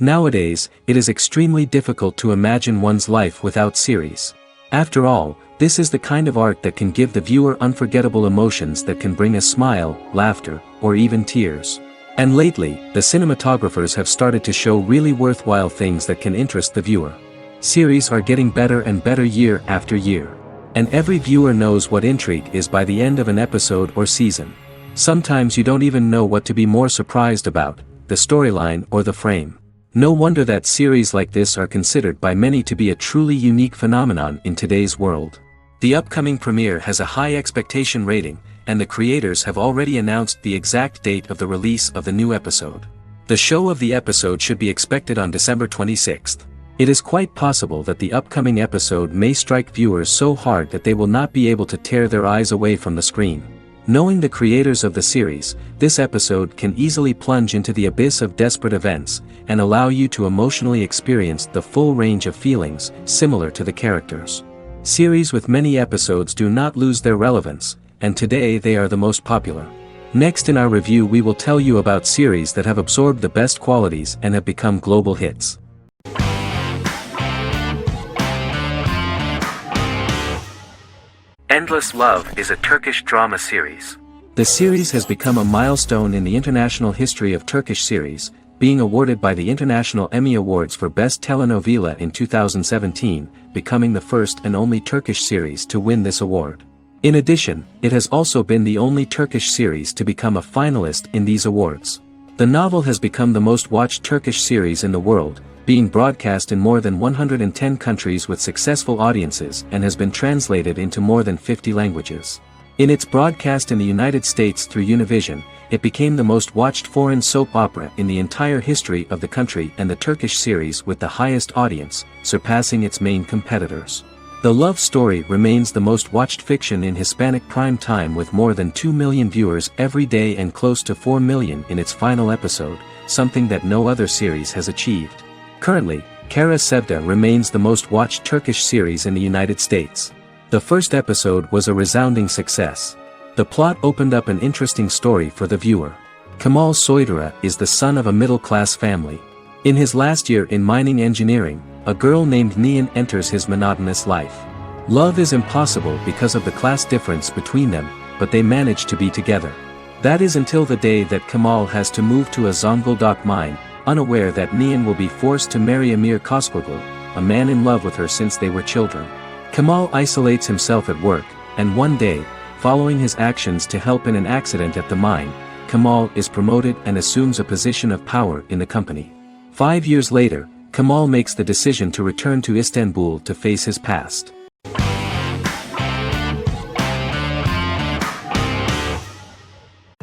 Nowadays, it is extremely difficult to imagine one's life without series. After all, this is the kind of art that can give the viewer unforgettable emotions that can bring a smile, laughter, or even tears. And lately, the cinematographers have started to show really worthwhile things that can interest the viewer. Series are getting better and better year after year. And every viewer knows what intrigue is by the end of an episode or season. Sometimes you don't even know what to be more surprised about, the storyline or the frame. No wonder that series like this are considered by many to be a truly unique phenomenon in today's world. The upcoming premiere has a high expectation rating, and the creators have already announced the exact date of the release of the new episode. The show of the episode should be expected on December 26th. It is quite possible that the upcoming episode may strike viewers so hard that they will not be able to tear their eyes away from the screen. Knowing the creators of the series, this episode can easily plunge into the abyss of desperate events, and allow you to emotionally experience the full range of feelings, similar to the characters. Series with many episodes do not lose their relevance, and today they are the most popular. Next in our review we will tell you about series that have absorbed the best qualities and have become global hits. Endless Love is a Turkish drama series. The series has become a milestone in the international history of Turkish series, being awarded by the International Emmy Awards for Best Telenovela in 2017, becoming the first and only Turkish series to win this award. In addition, it has also been the only Turkish series to become a finalist in these awards. The novel has become the most watched Turkish series in the world, being broadcast in more than 110 countries with successful audiences and has been translated into more than 50 languages. In its broadcast in the United States through Univision, it became the most watched foreign soap opera in the entire history of the country and the Turkish series with the highest audience, surpassing its main competitors. The love story remains the most watched fiction in Hispanic prime time with more than 2 million viewers every day and close to 4 million in its final episode, something that no other series has achieved. Currently, Kara Sevda remains the most watched Turkish series in the United States. The first episode was a resounding success. The plot opened up an interesting story for the viewer. Kemal Soydura is the son of a middle-class family. In his last year in mining engineering, a girl named Nihan enters his monotonous life. Love is impossible because of the class difference between them, but they manage to be together. That is until the day that Kemal has to move to a Zonguldak mine, unaware that Nihan will be forced to marry Amir Koskoglu, a man in love with her since they were children. Kemal isolates himself at work, and one day, following his actions to help in an accident at the mine, Kemal is promoted and assumes a position of power in the company. 5 years later, Kemal makes the decision to return to Istanbul to face his past.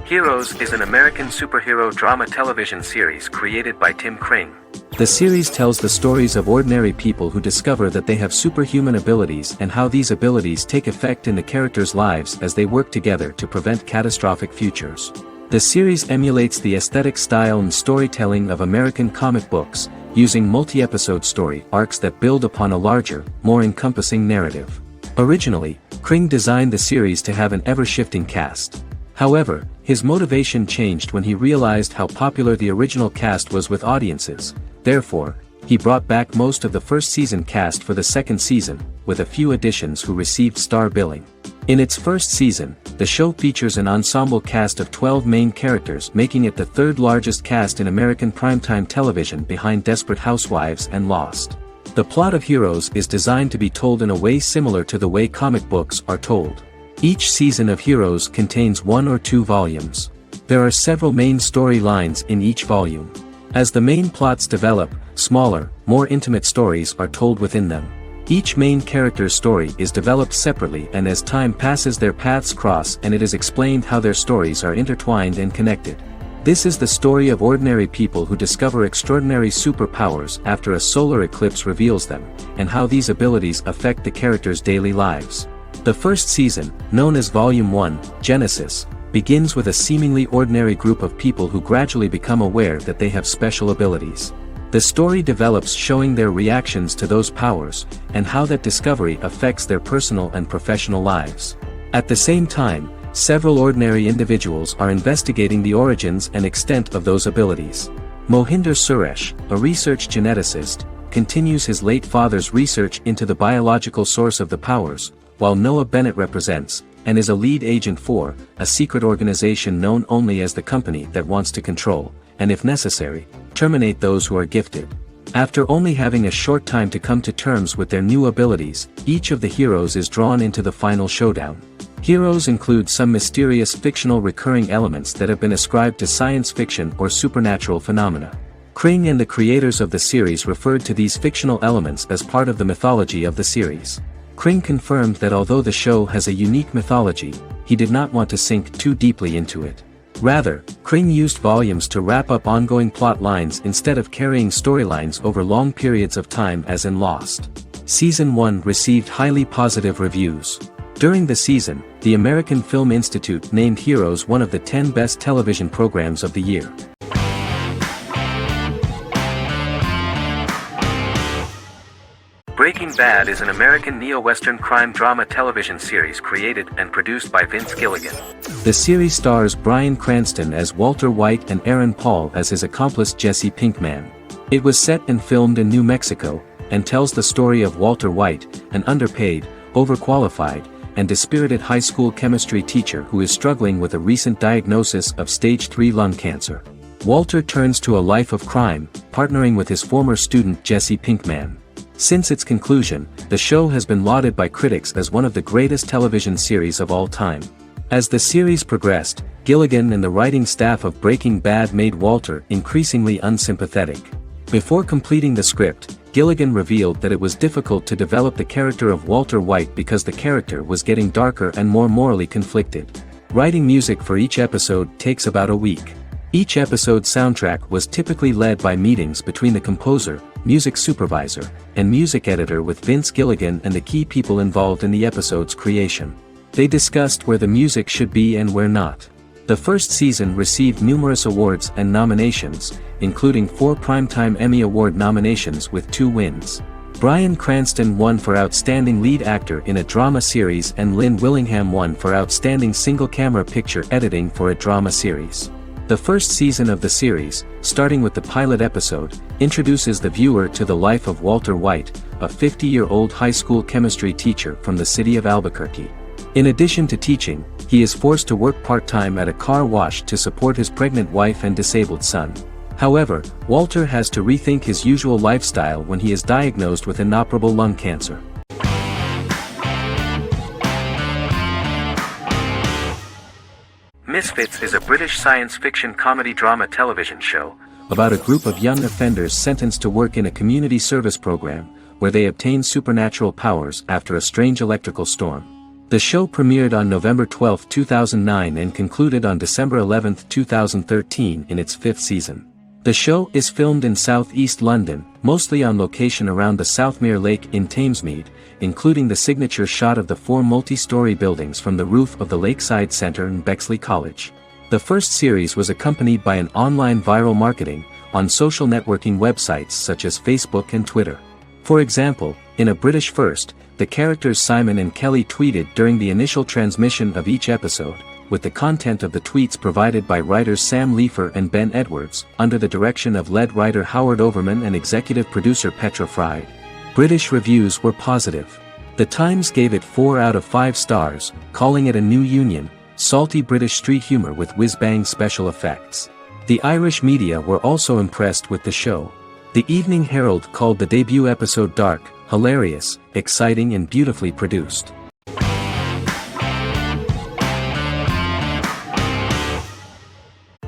Heroes is an American superhero drama television series created by Tim Kring. The series tells the stories of ordinary people who discover that they have superhuman abilities and how these abilities take effect in the characters' lives as they work together to prevent catastrophic futures. The series emulates the aesthetic style and storytelling of American comic books, using multi-episode story arcs that build upon a larger, more encompassing narrative. Originally, Kring designed the series to have an ever-shifting cast. However, his motivation changed when he realized how popular the original cast was with audiences. Therefore, he brought back most of the first season cast for the second season, with a few additions who received star billing. In its first season, the show features an ensemble cast of 12 main characters, making it the third largest cast in American primetime television behind Desperate Housewives and Lost. The plot of Heroes is designed to be told in a way similar to the way comic books are told. Each season of Heroes contains 1 or 2 volumes. There are several main storylines in each volume. As the main plots develop, smaller, more intimate stories are told within them. Each main character's story is developed separately, and as time passes their paths cross and it is explained how their stories are intertwined and connected. This is the story of ordinary people who discover extraordinary superpowers after a solar eclipse reveals them, and how these abilities affect the characters' daily lives. The first season, known as Volume 1, Genesis, begins with a seemingly ordinary group of people who gradually become aware that they have special abilities. The story develops showing their reactions to those powers, and how that discovery affects their personal and professional lives. At the same time, several ordinary individuals are investigating the origins and extent of those abilities. Mohinder Suresh, a research geneticist, continues his late father's research into the biological source of the powers, while Noah Bennett represents, and is a lead agent for, a secret organization known only as the company that wants to control, and if necessary, terminate those who are gifted. After only having a short time to come to terms with their new abilities, each of the heroes is drawn into the final showdown. Heroes include some mysterious fictional recurring elements that have been ascribed to science fiction or supernatural phenomena. Kring and the creators of the series referred to these fictional elements as part of the mythology of the series. Kring confirmed that although the show has a unique mythology, he did not want to sink too deeply into it. Rather, Kring used volumes to wrap up ongoing plot lines instead of carrying storylines over long periods of time as in Lost. Season 1 received highly positive reviews. During the season, the American Film Institute named Heroes one of the 10 best television programs of the year. Breaking Bad is an American neo-Western crime drama television series created and produced by Vince Gilligan. The series stars Bryan Cranston as Walter White and Aaron Paul as his accomplice Jesse Pinkman. It was set and filmed in New Mexico, and tells the story of Walter White, an underpaid, overqualified, and dispirited high school chemistry teacher who is struggling with a recent diagnosis of stage 3 lung cancer. Walter turns to a life of crime, partnering with his former student Jesse Pinkman. Since its conclusion, the show has been lauded by critics as one of the greatest television series of all time. As the series progressed, Gilligan and the writing staff of Breaking Bad made Walter increasingly unsympathetic. Before completing the script, Gilligan revealed that it was difficult to develop the character of Walter White because the character was getting darker and more morally conflicted. Writing music for each episode takes about a week. Each episode's soundtrack was typically led by meetings between the composer, music supervisor, and music editor with Vince Gilligan and the key people involved in the episode's creation. They discussed where the music should be and where not. The first season received numerous awards and nominations, including 4 Primetime Emmy Award nominations with 2 wins. Bryan Cranston won for Outstanding Lead Actor in a Drama Series and Lynn Willingham won for Outstanding Single-Camera Picture Editing for a Drama Series. The first season of the series, starting with the pilot episode, introduces the viewer to the life of Walter White, a 50-year-old high school chemistry teacher from the city of Albuquerque. In addition to teaching, he is forced to work part-time at a car wash to support his pregnant wife and disabled son. However, Walter has to rethink his usual lifestyle when he is diagnosed with inoperable lung cancer. Misfits is a British science fiction comedy drama television show about a group of young offenders sentenced to work in a community service program, where they obtain supernatural powers after a strange electrical storm. The show premiered on November 12, 2009 and concluded on December 11, 2013 in its 5th season. The show is filmed in southeast London, mostly on location around the Southmere Lake in Thamesmead, including the signature shot of the 4 multi-story buildings from the roof of the Lakeside Centre in Bexley College. The first series was accompanied by an online viral marketing on social networking websites such as Facebook and Twitter. For example, in a British first, the characters Simon and Kelly tweeted during the initial transmission of each episode, with the content of the tweets provided by writers Sam Leifer and Ben Edwards, under the direction of lead writer Howard Overman and executive producer Petra Fried. British reviews were positive. The Times gave it 4 out of 5 stars, calling it a new union, salty British street humour with whiz-bang special effects. The Irish media were also impressed with the show. The Evening Herald called the debut episode dark, hilarious, exciting and beautifully produced.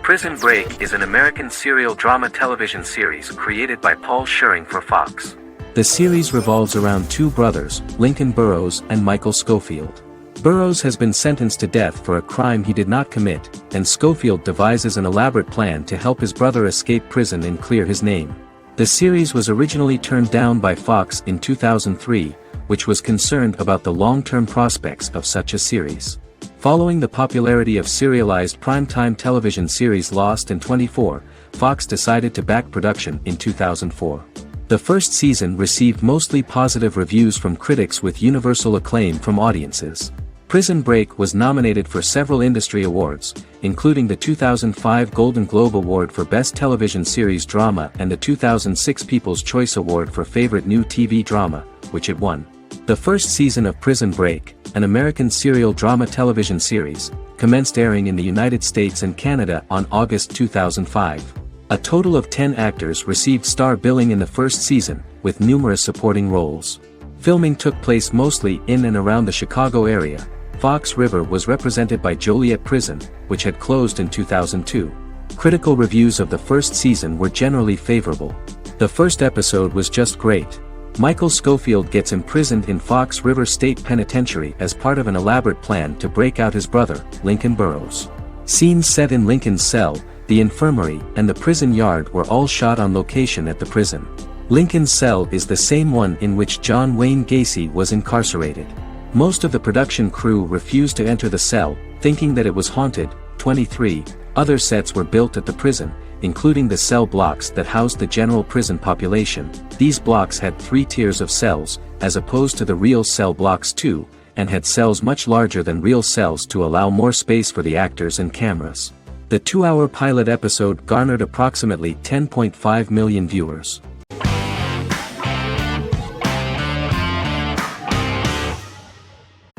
Prison Break is an American serial drama television series created by Paul Scheuring for Fox. The series revolves around 2 brothers, Lincoln Burrows and Michael Scofield. Burrows has been sentenced to death for a crime he did not commit, and Scofield devises an elaborate plan to help his brother escape prison and clear his name. The series was originally turned down by Fox in 2003, which was concerned about the long-term prospects of such a series. Following the popularity of serialized primetime television series Lost in 24, Fox decided to back production in 2004. The first season received mostly positive reviews from critics with universal acclaim from audiences. Prison Break was nominated for several industry awards, including the 2005 Golden Globe Award for Best Television Series Drama and the 2006 People's Choice Award for Favorite New TV Drama, which it won. The first season of Prison Break, an American serial drama television series, commenced airing in the United States and Canada on August 2005. A total of 10 actors received star billing in the first season, with numerous supporting roles. Filming took place mostly in and around the Chicago area. Fox River was represented by Joliet Prison, which had closed in 2002. Critical reviews of the first season were generally favorable. The first episode was just great. Michael Scofield gets imprisoned in Fox River State Penitentiary as part of an elaborate plan to break out his brother, Lincoln Burrows. Scenes set in Lincoln's cell, the infirmary, and the prison yard were all shot on location at the prison. Lincoln's cell is the same one in which John Wayne Gacy was incarcerated. Most of the production crew refused to enter the cell, thinking that it was haunted. 23 other sets were built at the prison, including the cell blocks that housed the general prison population. These blocks had 3 tiers of cells, as opposed to the real cell blocks 2, and had cells much larger than real cells to allow more space for the actors and cameras. The 2-hour pilot episode garnered approximately 10.5 million viewers.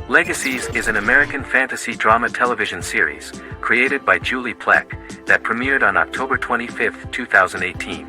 Legacies is an American fantasy drama television series, created by Julie Plec, that premiered on October 25, 2018.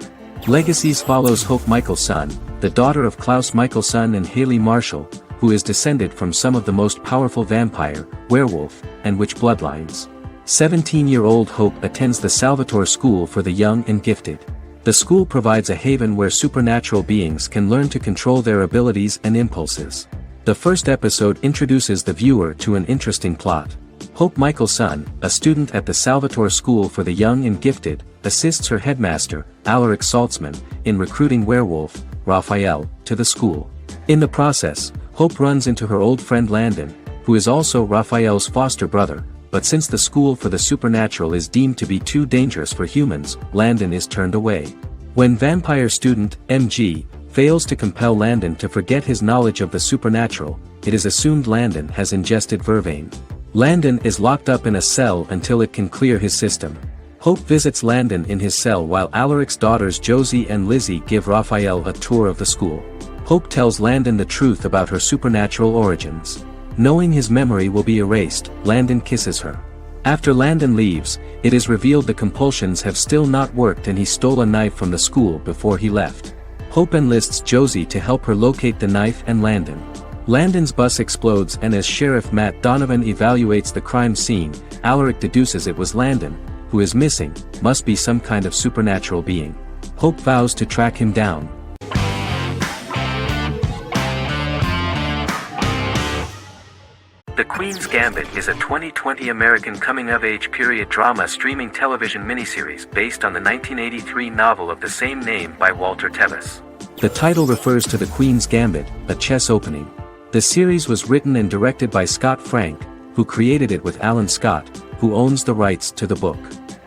Legacies follows Hope Michelson, the daughter of Klaus Michelson and Haley Marshall, who is descended from some of the most powerful vampire, werewolf, and witch bloodlines. 17-year-old Hope attends the Salvatore School for the Young and Gifted. The school provides a haven where supernatural beings can learn to control their abilities and impulses. The first episode introduces the viewer to an interesting plot. Hope Michelson, a student at the Salvatore School for the Young and Gifted, assists her headmaster, Alaric Saltzman, in recruiting werewolf, Raphael, to the school. In the process, Hope runs into her old friend Landon, who is also Raphael's foster brother, but since the school for the supernatural is deemed to be too dangerous for humans, Landon is turned away. When vampire student, MG, fails to compel Landon to forget his knowledge of the supernatural, it is assumed Landon has ingested vervain. Landon is locked up in a cell until it can clear his system. Hope visits Landon in his cell while Alaric's daughters Josie and Lizzie give Raphael a tour of the school. Hope tells Landon the truth about her supernatural origins. Knowing his memory will be erased, Landon kisses her. After Landon leaves, it is revealed the compulsions have still not worked and he stole a knife from the school before he left. Hope enlists Josie to help her locate the knife and Landon. Landon's bus explodes and as Sheriff Matt Donovan evaluates the crime scene, Alaric deduces it was Landon, who is missing, must be some kind of supernatural being. Hope vows to track him down. The Queen's Gambit is a 2020 American coming-of-age period drama streaming television miniseries based on the 1983 novel of the same name by Walter Tevis. The title refers to the Queen's Gambit, a chess opening. The series was written and directed by Scott Frank, who created it with Alan Scott, who owns the rights to the book.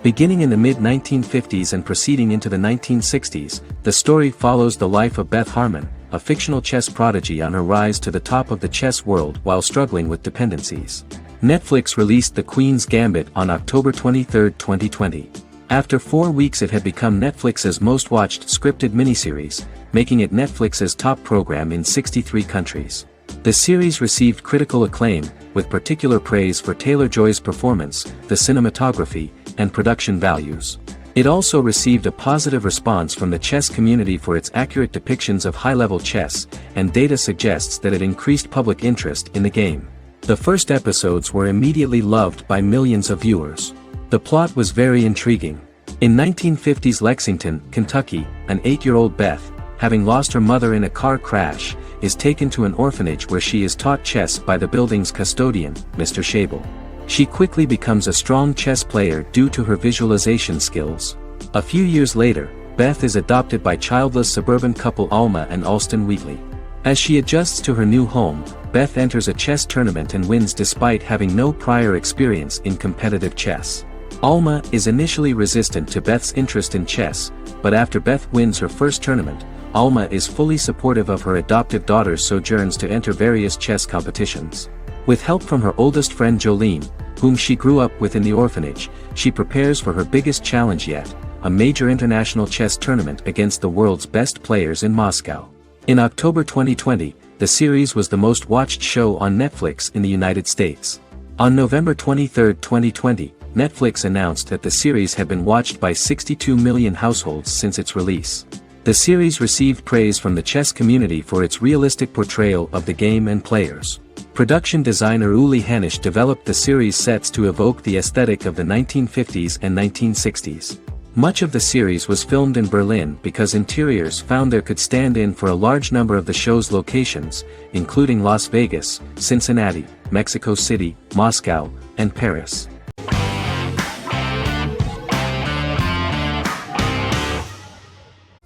Beginning in the mid-1950s and proceeding into the 1960s, the story follows the life of Beth Harmon, a fictional chess prodigy on her rise to the top of the chess world while struggling with dependencies. Netflix released The Queen's Gambit on October 23, 2020. After 4 weeks it had become Netflix's most-watched scripted miniseries, making it Netflix's top program in 63 countries. The series received critical acclaim, with particular praise for Taylor-Joy's performance, the cinematography, and production values. It also received a positive response from the chess community for its accurate depictions of high-level chess, and data suggests that it increased public interest in the game. The first episodes were immediately loved by millions of viewers. The plot was very intriguing. In 1950s Lexington, Kentucky, an 8-year-old Beth, having lost her mother in a car crash, is taken to an orphanage where she is taught chess by the building's custodian, Mr. Shable. She quickly becomes a strong chess player due to her visualization skills. A few years later, Beth is adopted by childless suburban couple Alma and Alston Wheatley. As she adjusts to her new home, Beth enters a chess tournament and wins despite having no prior experience in competitive chess. Alma is initially resistant to Beth's interest in chess, but after Beth wins her first tournament, Alma is fully supportive of her adoptive daughter's sojourns to enter various chess competitions. With help from her oldest friend Jolene, whom she grew up with in the orphanage, she prepares for her biggest challenge yet, a major international chess tournament against the world's best players in Moscow. In October 2020, the series was the most watched show on Netflix in the United States. On November 23, 2020, Netflix announced that the series had been watched by 62 million households since its release. The series received praise from the chess community for its realistic portrayal of the game and players. Production designer Uli Hanisch developed the series sets to evoke the aesthetic of the 1950s and 1960s. Much of the series was filmed in Berlin because interiors found there could stand in for a large number of the show's locations, including Las Vegas, Cincinnati, Mexico City, Moscow, and Paris.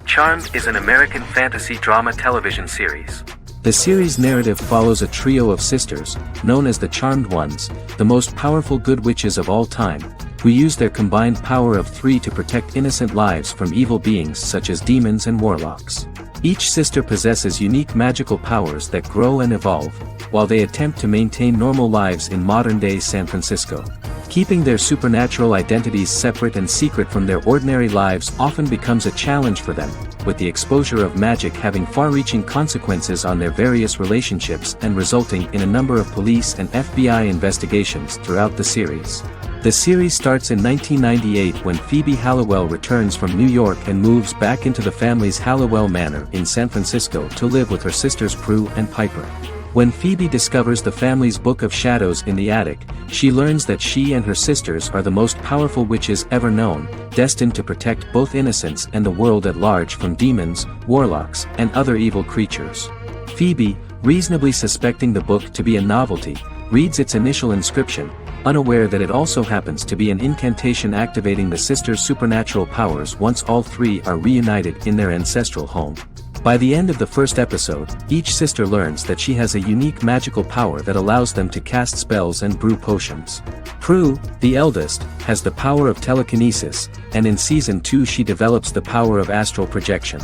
Charmed is an American fantasy drama television series. The series' narrative follows a trio of sisters, known as the Charmed Ones, the most powerful good witches of all time, who use their combined power of 3 to protect innocent lives from evil beings such as demons and warlocks. Each sister possesses unique magical powers that grow and evolve, while they attempt to maintain normal lives in modern-day San Francisco. Keeping their supernatural identities separate and secret from their ordinary lives often becomes a challenge for them, with the exposure of magic having far-reaching consequences on their various relationships and resulting in a number of police and FBI investigations throughout the series. The series starts in 1998 when Phoebe Halliwell returns from New York and moves back into the family's Halliwell Manor in San Francisco to live with her sisters Prue and Piper. When Phoebe discovers the family's Book of Shadows in the attic, she learns that she and her sisters are the most powerful witches ever known, destined to protect both innocents and the world at large from demons, warlocks, and other evil creatures. Phoebe, reasonably suspecting the book to be a novelty, reads its initial inscription, unaware that it also happens to be an incantation activating the sisters' supernatural powers once all 3 are reunited in their ancestral home. By the end of the first episode, each sister learns that she has a unique magical power that allows them to cast spells and brew potions. Prue, the eldest, has the power of telekinesis, and in Season 2 she develops the power of astral projection.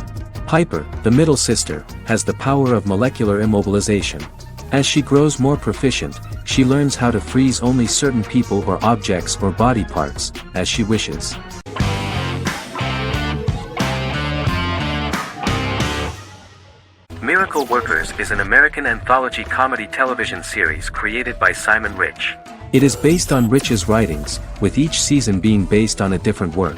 Piper, the middle sister, has the power of molecular immobilization. As she grows more proficient, she learns how to freeze only certain people or objects or body parts, as she wishes. Miracle Workers is an American anthology comedy television series created by Simon Rich. It is based on Rich's writings, with each season being based on a different work.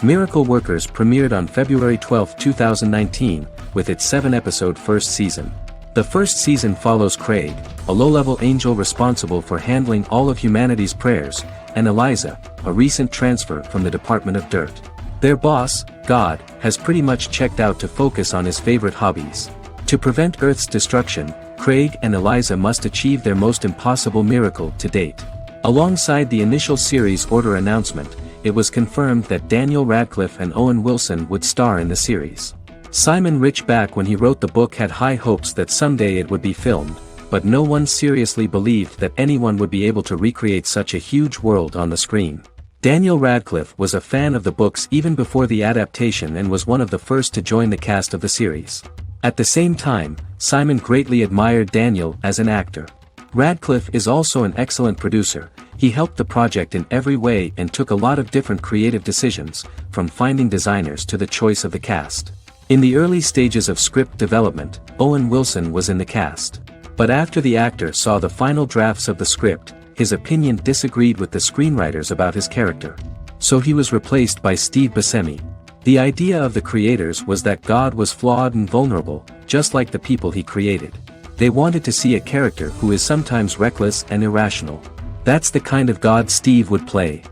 Miracle Workers premiered on February 12, 2019, with its 7-episode first season. The first season follows Craig, a low-level angel responsible for handling all of humanity's prayers, and Eliza, a recent transfer from the Department of Dirt. Their boss, God, has pretty much checked out to focus on his favorite hobbies. To prevent Earth's destruction, Craig and Eliza must achieve their most impossible miracle to date. Alongside the initial series order announcement, it was confirmed that Daniel Radcliffe and Owen Wilson would star in the series. Simon Rich back when he wrote the book had high hopes that someday it would be filmed, but no one seriously believed that anyone would be able to recreate such a huge world on the screen. Daniel Radcliffe was a fan of the books even before the adaptation and was one of the first to join the cast of the series. At the same time, Simon greatly admired Daniel as an actor. Radcliffe is also an excellent producer. He helped the project in every way and took a lot of different creative decisions, from finding designers to the choice of the cast. In the early stages of script development, Owen Wilson was in the cast. But after the actor saw the final drafts of the script, his opinion disagreed with the screenwriters about his character. So he was replaced by Steve Buscemi. The idea of the creators was that God was flawed and vulnerable, just like the people he created. They wanted to see a character who is sometimes reckless and irrational. That's the kind of God Steve would play.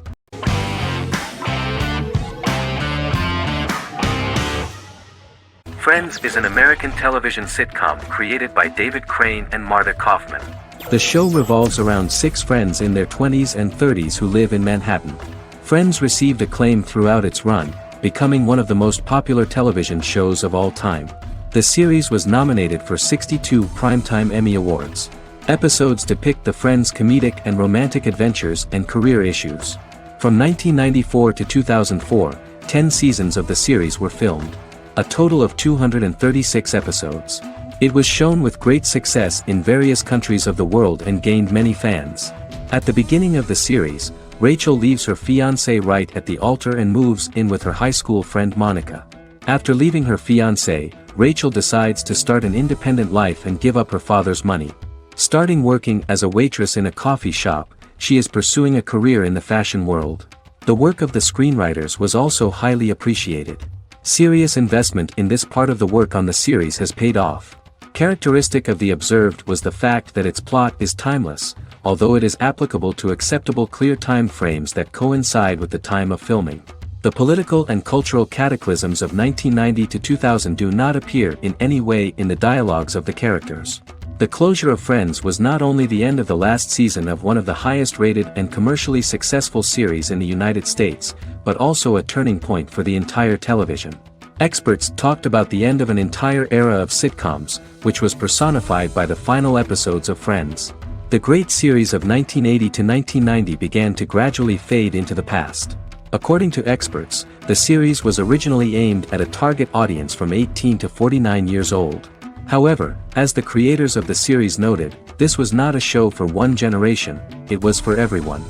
Friends is an American television sitcom created by David Crane and Marta Kaufman. The show revolves around 6 friends in their 20s and 30s who live in Manhattan. Friends received acclaim throughout its run, becoming one of the most popular television shows of all time. The series was nominated for 62 Primetime Emmy Awards. Episodes depict the Friends' comedic and romantic adventures and career issues. From 1994 to 2004, 10 seasons of the series were filmed. A total of 236 episodes. It was shown with great success in various countries of the world and gained many fans. At the beginning of the series, Rachel leaves her fiancé right at the altar and moves in with her high school friend Monica. After leaving her fiancé, Rachel decides to start an independent life and give up her father's money. Starting working as a waitress in a coffee shop, she is pursuing a career in the fashion world. The work of the screenwriters was also highly appreciated. Serious investment in this part of the work on the series has paid off. Characteristic of The Observed was the fact that its plot is timeless, although it is applicable to acceptable clear time frames that coincide with the time of filming. The political and cultural cataclysms of 1990 to 2000 do not appear in any way in the dialogues of the characters. The closure of Friends was not only the end of the last season of one of the highest-rated and commercially successful series in the United States, but also a turning point for the entire television. Experts talked about the end of an entire era of sitcoms, which was personified by the final episodes of Friends. The great series of 1980 to 1990 began to gradually fade into the past. According to experts, the series was originally aimed at a target audience from 18 to 49 years old. However, as the creators of the series noted, this was not a show for one generation, it was for everyone.